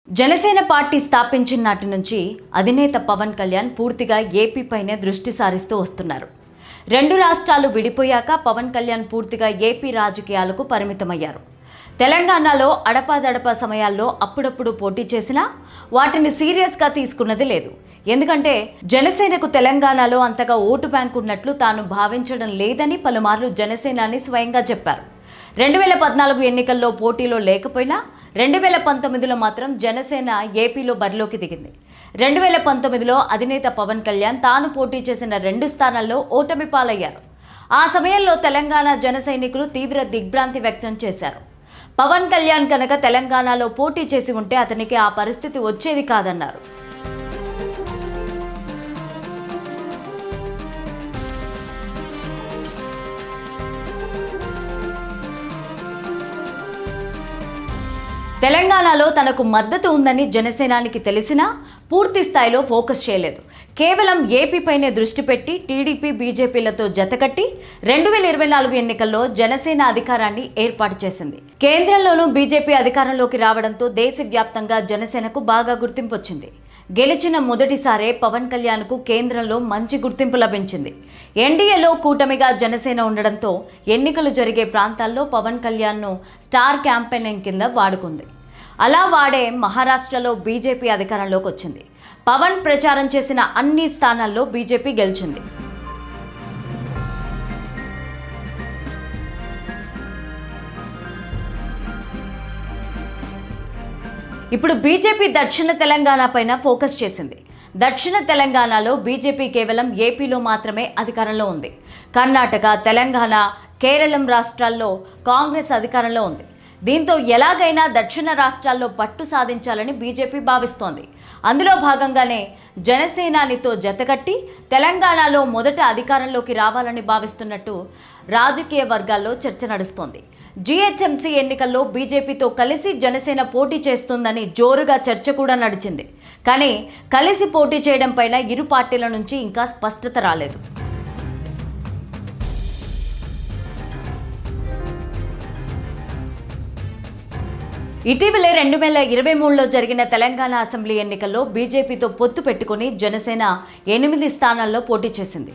Janasena party స్థాపించిన నాటి నుంచి అధినేత పవన్ కళ్యాణ్ పూర్తిగా ఏపీపైనే దృష్టి సారిస్తూ వస్తున్నారు. రెండు రాష్ట్రాలు విడిపోయాక పవన్ కళ్యాణ్ పూర్తిగా ఏపీ రాజకీయాలకు పరిమితమయ్యారు. తెలంగాణలో అడపాదడపా సమయాల్లో అప్పుడప్పుడు పోటీ చేసినా వాటిని సీరియస్గా తీసుకున్నది లేదు. ఎందుకంటే జనసేనకు తెలంగాణలో అంతగా ఓటు బ్యాంకు ఉన్నట్లు తాను భావించడం లేదని పలుమార్లు జనసేనాని స్వయంగా చెప్పారు. 2014 ఎన్నికల్లో పోటీలో లేకపోయినా 2019లో మాత్రం జనసేన ఏపీలో బరిలోకి దిగింది. 2019లో అధినేత పవన్ కళ్యాణ్ తాను పోటీ చేసిన 2 స్థానాల్లో ఓటమి పాలయ్యారు. ఆ సమయంలో తెలంగాణ జన సైనికులు తీవ్ర దిగ్భ్రాంతి వ్యక్తం చేశారు. పవన్ కళ్యాణ్ కనుక తెలంగాణలో పోటీ చేసి ఉంటే అతనికి ఆ పరిస్థితి వచ్చేది కాదన్నారు. తెలంగాణలో తనకు మద్దతు ఉందని జనసేనానికి తెలిసినా పూర్తి స్థాయిలో ఫోకస్ చేయలేదు. కేవలం ఏపీపైనే దృష్టి పెట్టి టీడీపీ బీజేపీలతో జతకట్టి 2024 ఎన్నికల్లో జనసేన అధికారాన్ని ఏర్పాటు చేసింది. కేంద్రంలోనూ బీజేపీ అధికారంలోకి రావడంతో దేశవ్యాప్తంగా జనసేనకు బాగా గుర్తింపు వచ్చింది. గెలిచిన మొదటిసారే పవన్ కళ్యాణ్కు కేంద్రంలో మంచి గుర్తింపు లభించింది. ఎన్డీఏలో కూటమిగా జనసేన ఉండడంతో ఎన్నికలు జరిగే ప్రాంతాల్లో పవన్ కళ్యాణ్ను స్టార్ క్యాంపెయినింగ్ కింద వాడుకుంది. అలా వాడే మహారాష్ట్రలో బీజేపీ అధికారంలోకి వచ్చింది. పవన్ ప్రచారం చేసిన అన్ని స్థానాల్లో బీజేపీ గెలిచింది. ఇప్పుడు బీజేపీ దక్షిణ తెలంగాణ పైన ఫోకస్ చేసింది. దక్షిణ తెలంగాణలో బీజేపీ కేవలం ఏపీలో మాత్రమే అధికారంలో ఉంది. కర్ణాటక, తెలంగాణ, కేరళం రాష్ట్రాల్లో కాంగ్రెస్ అధికారంలో ఉంది. దీంతో ఎలాగైనా దక్షిణ రాష్ట్రాల్లో పట్టు సాధించాలని బీజేపీ భావిస్తోంది. అందులో భాగంగానే జనసేనానితో జతకట్టి తెలంగాణలో మొదట అధికారంలోకి రావాలని భావిస్తున్నట్టు రాజకీయ వర్గాల్లో చర్చ నడుస్తోంది. జీహెచ్ఎంసీ ఎన్నికల్లో బీజేపీతో కలిసి జనసేన పోటీ చేస్తుందని జోరుగా చర్చ కూడా నడిచింది. కానీ కలిసి పోటీ చేయడం పైన ఇరు పార్టీల నుంచి ఇంకా స్పష్టత రాలేదు. ఇటీవలే 2023లో జరిగిన తెలంగాణ అసెంబ్లీ ఎన్నికల్లో బీజేపీతో పొత్తు పెట్టుకుని జనసేన 8 స్థానాల్లో పోటీ చేసింది.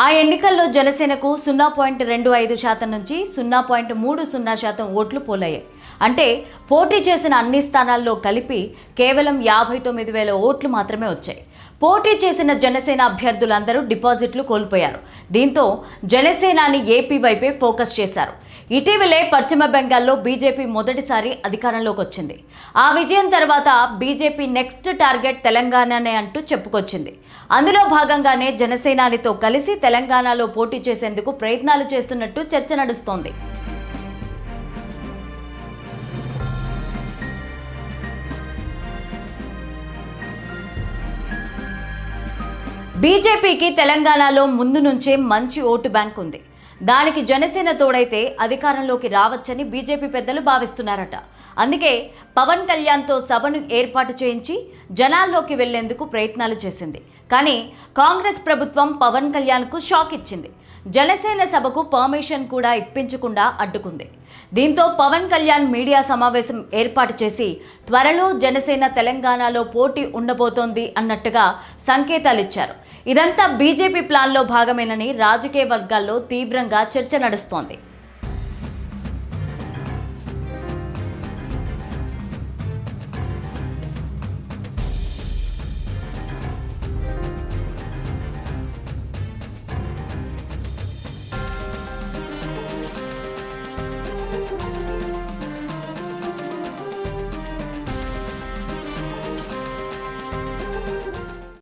ఆ ఎన్నికల్లో జనసేనకు 0.25% నుంచి 0.30% ఓట్లు పోలయ్యాయి. అంటే పోటీ చేసిన అన్ని స్థానాల్లో కలిపి కేవలం 59,000 ఓట్లు మాత్రమే వచ్చాయి. పోటీ చేసిన జనసేన అభ్యర్థులందరూ డిపాజిట్లు కోల్పోయారు. దీంతో జనసేనాని ఏపీ వైపే ఫోకస్ చేశారు. ఇటీవలే పశ్చిమ బెంగాల్లో బీజేపీ మొదటిసారి అధికారంలోకి వచ్చింది. ఆ విజయం తర్వాత బీజేపీ నెక్స్ట్ టార్గెట్ తెలంగాణనే అంటూ చెప్పుకొచ్చింది. అందులో భాగంగానే జనసేనానితో కలిసి తెలంగాణలో పోటీ చేసేందుకు ప్రయత్నాలు చేస్తున్నట్టు చర్చ నడుస్తోంది. బీజేపీకి తెలంగాణలో ముందు నుంచే మంచి ఓటు బ్యాంక్ ఉంది. దానికి జనసేన తోడైతే అధికారంలోకి రావచ్చని బీజేపీ పెద్దలు భావిస్తున్నారట. అందుకే పవన్ కళ్యాణ్తో సభను ఏర్పాటు చేయించి జనాల్లోకి వెళ్లేందుకు ప్రయత్నాలు చేసింది. కానీ కాంగ్రెస్ ప్రభుత్వం పవన్ కళ్యాణ్కు షాక్ ఇచ్చింది. జనసేన సభకు పర్మిషన్ కూడా ఇప్పించకుండా అడ్డుకుంది. దీంతో పవన్ కళ్యాణ్ మీడియా సమావేశం ఏర్పాటు చేసి త్వరలో జనసేన తెలంగాణలో పోటీ ఉండబోతోంది అన్నట్టుగా సంకేతాలిచ్చారు. ఇదంతా బీజేపీ ప్లాన్లో భాగమేనని రాజకీయ వర్గాల్లో తీవ్రంగా చర్చ నడుస్తోంది.